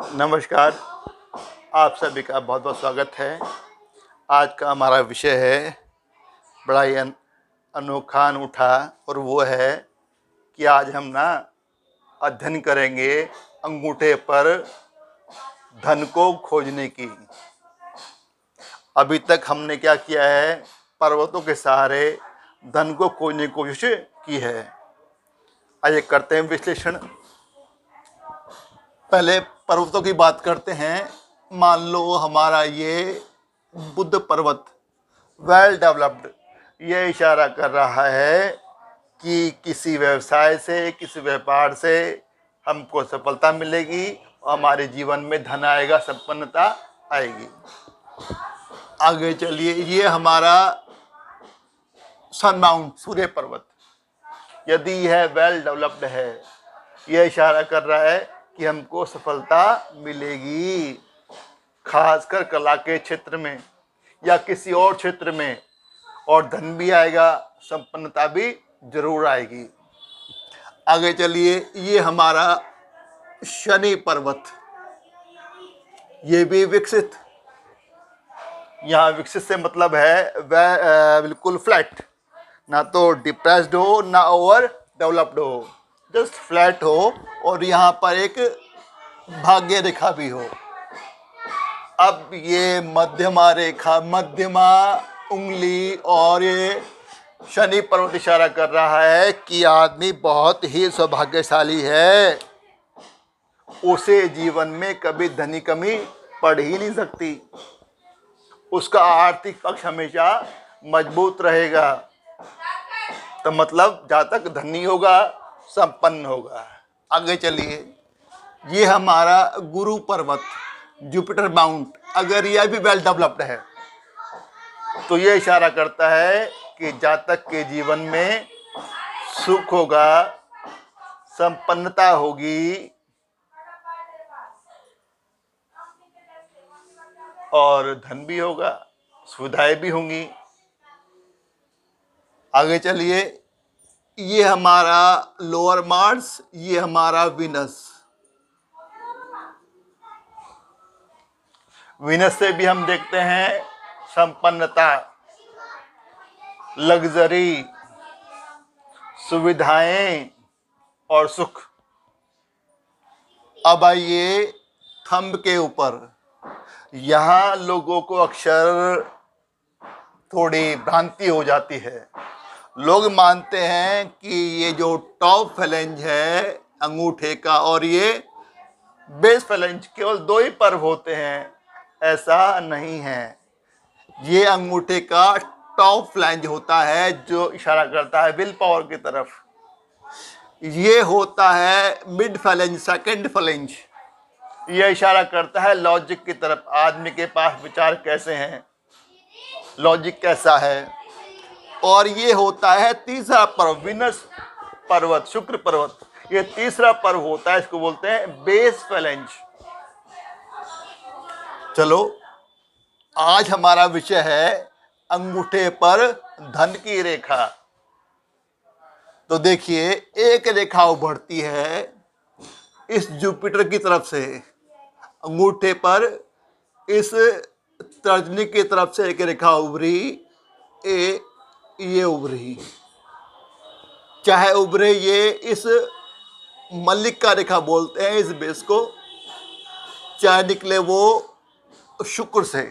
नमस्कार। आप सभी का बहुत बहुत स्वागत है। आज का हमारा विषय है बड़ा ही अनोखा अनूठा, और वो है कि आज हम अध्ययन करेंगे अंगूठे पर धन को खोजने की। अभी तक हमने क्या किया है, पर्वतों के सहारे धन को खोजने की कोशिश की है। आइए करते हैं विश्लेषण। पहले पर्वतों की बात करते हैं। मान लो हमारा ये बुद्ध पर्वत वेल डेवलप्ड, ये इशारा कर रहा है कि किसी व्यवसाय से, किसी व्यापार से हमको सफलता मिलेगी और हमारे जीवन में धन आएगा, संपन्नता आएगी। आगे चलिए, ये हमारा सन माउंट सूर्य पर्वत, यदि यह वेल डेवलप्ड है, यह इशारा कर रहा है कि हमको सफलता मिलेगी, खासकर कला के क्षेत्र में या किसी और क्षेत्र में, और धन भी आएगा, संपन्नता भी जरूर आएगी। आगे चलिए, ये हमारा शनि पर्वत, ये भी विकसित। यहाँ विकसित से मतलब है वह बिल्कुल फ्लैट, ना तो डिप्रेस्ड हो ना ओवर डेवलप्ड हो, जस्ट फ्लैट हो, और यहाँ पर एक भाग्य रेखा भी हो। अब ये मध्यमा रेखा, मध्यमा उंगली, और ये शनि पर्वत इशारा कर रहा है कि आदमी बहुत ही सौभाग्यशाली है, उसे जीवन में कभी धन की कमी पड़ ही नहीं सकती, उसका आर्थिक पक्ष हमेशा मजबूत रहेगा। तो मतलब जहाँ तक धनी होगा, संपन्न होगा। आगे चलिए, ये हमारा गुरु पर्वत, जुपिटर माउंट, अगर यह भी वेल डेवलप्ड है तो ये इशारा करता है कि जातक के जीवन में सुख होगा, संपन्नता होगी और धन भी होगा, सुविधाएं भी होंगी। आगे चलिए, ये हमारा लोअर मार्स, ये हमारा विनस। विनस से भी हम देखते हैं संपन्नता, लग्जरी, सुविधाएं और सुख। अब आइए थंब के ऊपर, यहाँ लोगों को अक्सर थोड़ी भ्रांति हो जाती है। लोग मानते हैं कि ये जो टॉप फेलेंज है अंगूठे का और ये बेस फेलेंज, केवल दो ही पर्व होते हैं। ऐसा नहीं है। ये अंगूठे का टॉप फ्लैंज होता है जो इशारा करता है विल पावर की तरफ। ये होता है मिड फ्लैंज, सेकंड फ्लैंज, ये इशारा करता है लॉजिक की तरफ। आदमी के पास विचार कैसे हैं, लॉजिक कैसा है। और ये होता है तीसरा पर्व, विनस पर्वत, शुक्र पर्वत, ये तीसरा पर्व होता है, इसको बोलते हैं बेस फ्लैंज। चलो, आज हमारा विषय है अंगूठे पर धन की रेखा। तो देखिए, एक रेखा उभरती है इस जुपिटर की तरफ से, अंगूठे पर इस तर्जनी की तरफ से एक रेखा उभरी, ये उभरी, चाहे उभरे ये इस मल्लिक का रेखा बोलते हैं इस बेस को, चाहे निकले वो शुक्र से,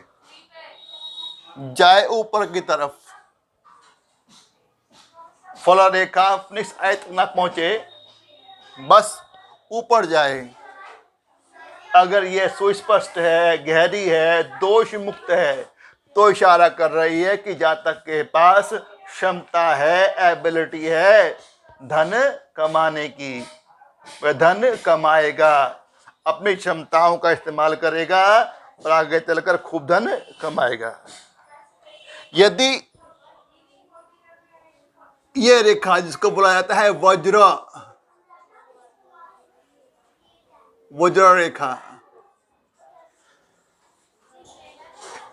जाए ऊपर की तरफ, फल रेखा अपनी आयत न पहुंचे, बस ऊपर जाए। अगर यह सुस्पष्ट है, गहरी है, दोष मुक्त है, तो इशारा कर रही है कि जातक के पास क्षमता है, एबिलिटी है धन कमाने की। वह धन कमाएगा, अपनी क्षमताओं का इस्तेमाल करेगा और आगे चलकर खूब धन कमाएगा। यदि ये रेखा, जिसको बोला जाता है वज्र रेखा,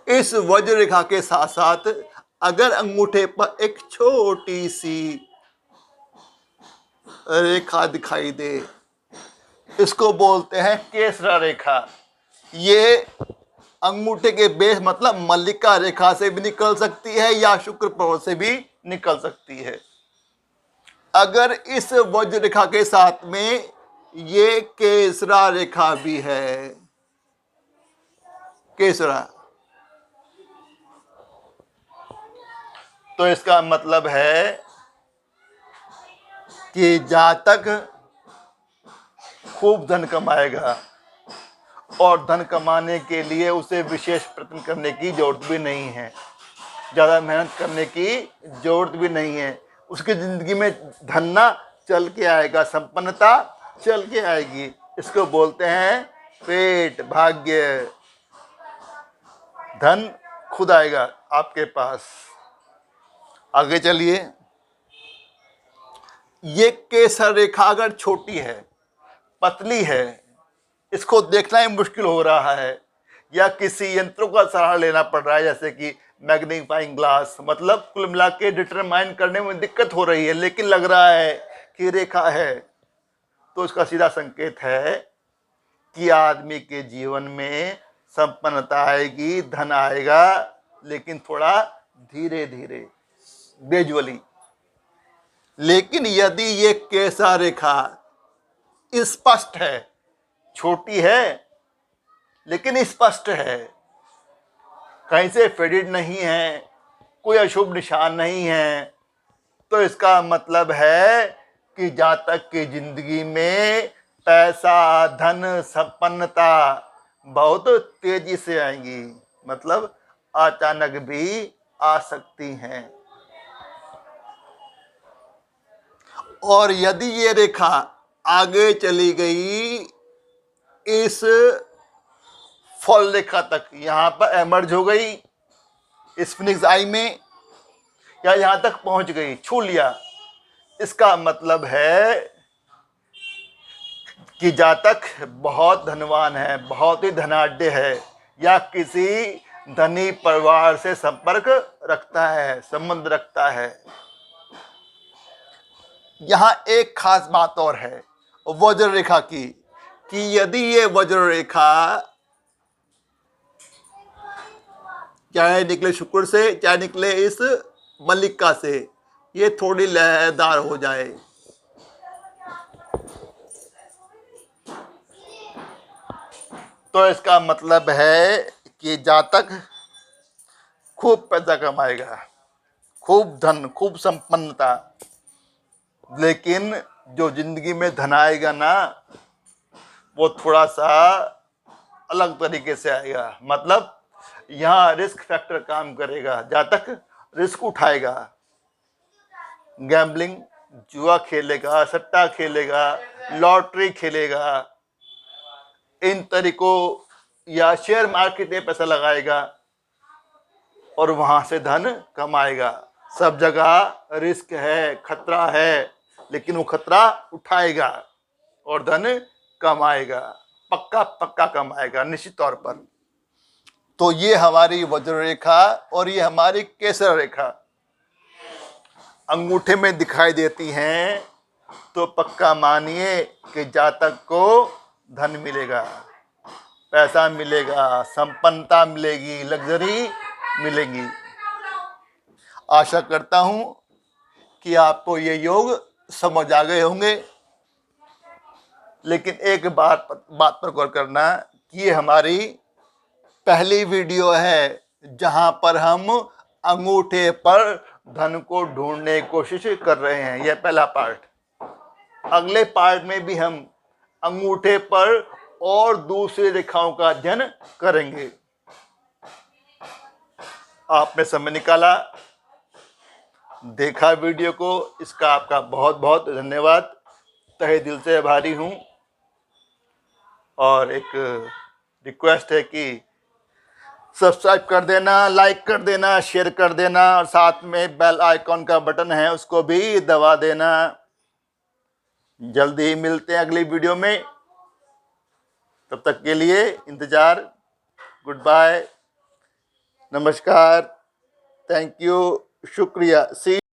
इस वज्र रेखा के साथ साथ अगर अंगूठे पर एक छोटी सी रेखा दिखाई दे, इसको बोलते हैं केसरा रेखा। ये अंगूठे के बेस मतलब मल्लिका रेखा से भी निकल सकती है या शुक्र पर्वत से भी निकल सकती है। अगर इस वज्र रेखा के साथ में ये केसरा रेखा भी है, केसरा, तो इसका मतलब है कि जातक खूब धन कमाएगा और धन कमाने के लिए उसे विशेष प्रयत्न करने की जरूरत भी नहीं है, ज़्यादा मेहनत करने की जरूरत भी नहीं है। उसकी ज़िंदगी में धन ना चल के आएगा, संपन्नता चल के आएगी। इसको बोलते हैं पेट भाग्य। धन खुद आएगा आपके पास। आगे चलिए। ये केसर रेखा अगर छोटी है, पतली है, इसको देखना ही मुश्किल हो रहा है या किसी यंत्रों का सहारा लेना पड़ रहा है, जैसे कि मैग्नीफाइंग ग्लास, मतलब कुल मिला के डिटरमाइन करने में दिक्कत हो रही है, लेकिन लग रहा है कि रेखा है, तो इसका सीधा संकेत है कि आदमी के जीवन में संपन्नता आएगी, धन आएगा, लेकिन थोड़ा धीरे धीरे, ग्रेजुअली। लेकिन यदि ये केसर रेखा स्पष्ट है, छोटी है लेकिन स्पष्ट है, कहीं से फेडेड नहीं है, कोई अशुभ निशान नहीं है, तो इसका मतलब है कि जातक की जिंदगी में पैसा, धन, संपन्नता बहुत तेजी से आएंगी, मतलब अचानक भी आ सकती हैं। और यदि ये रेखा आगे चली गई इस फल रेखा तक, यहां पर एमर्ज हो गई इस फिनिक्स आई में, या यहां तक पहुंच गई, छू लिया, इसका मतलब है कि जातक बहुत धनवान है, बहुत ही धनाढ्य है, या किसी धनी परिवार से संपर्क रखता है, संबंध रखता है। यहां एक खास बात और है वज्र रेखा की, कि यदि ये वज्र रेखा चाहे निकले शुक्र से, चाहे निकले इस मल्लिका से, ये थोड़ी लहरदार हो जाए, तो इसका मतलब है कि जातक खूब पैसा कमाएगा, खूब धन, खूब संपन्नता, लेकिन जो जिंदगी में धन आएगा ना, वो थोड़ा सा अलग तरीके से आएगा। मतलब यहाँ रिस्क फैक्टर काम करेगा, जातक रिस्क उठाएगा, गैम्बलिंग, जुआ खेलेगा, सट्टा खेलेगा, लॉटरी खेलेगा, इन तरीकों, या शेयर मार्केट में पैसा लगाएगा और वहां से धन कमाएगा। सब जगह रिस्क है, खतरा है, लेकिन वो खतरा उठाएगा और धन कमाएगा, पक्का पक्का कमाएगा, निश्चित तौर पर। तो ये हमारी वज्र रेखा और ये हमारी केसर रेखा अंगूठे में दिखाई देती हैं, तो पक्का मानिए कि जातक को धन मिलेगा, पैसा मिलेगा, संपन्नता मिलेगी, लग्जरी मिलेगी। आशा करता हूं कि आपको ये योग समझ आ गए होंगे। लेकिन एक बात पर गौर करना कि ये हमारी पहली वीडियो है जहां पर हम अंगूठे पर धन को ढूंढने की कोशिश कर रहे हैं। यह पहला पार्ट। अगले पार्ट में भी हम अंगूठे पर और दूसरी रेखाओं का अध्ययन करेंगे। आपने समय निकाला, देखा वीडियो को, इसका आपका बहुत बहुत धन्यवाद। तहे दिल से आभारी हूं। और एक रिक्वेस्ट है कि सब्सक्राइब कर देना, लाइक कर देना, शेयर कर देना, और साथ में बेल आइकॉन का बटन है उसको भी दबा देना। जल्दी ही मिलते हैं अगली वीडियो में, तब तक के लिए इंतजार। गुड बाय, नमस्कार, थैंक यू, शुक्रिया। सी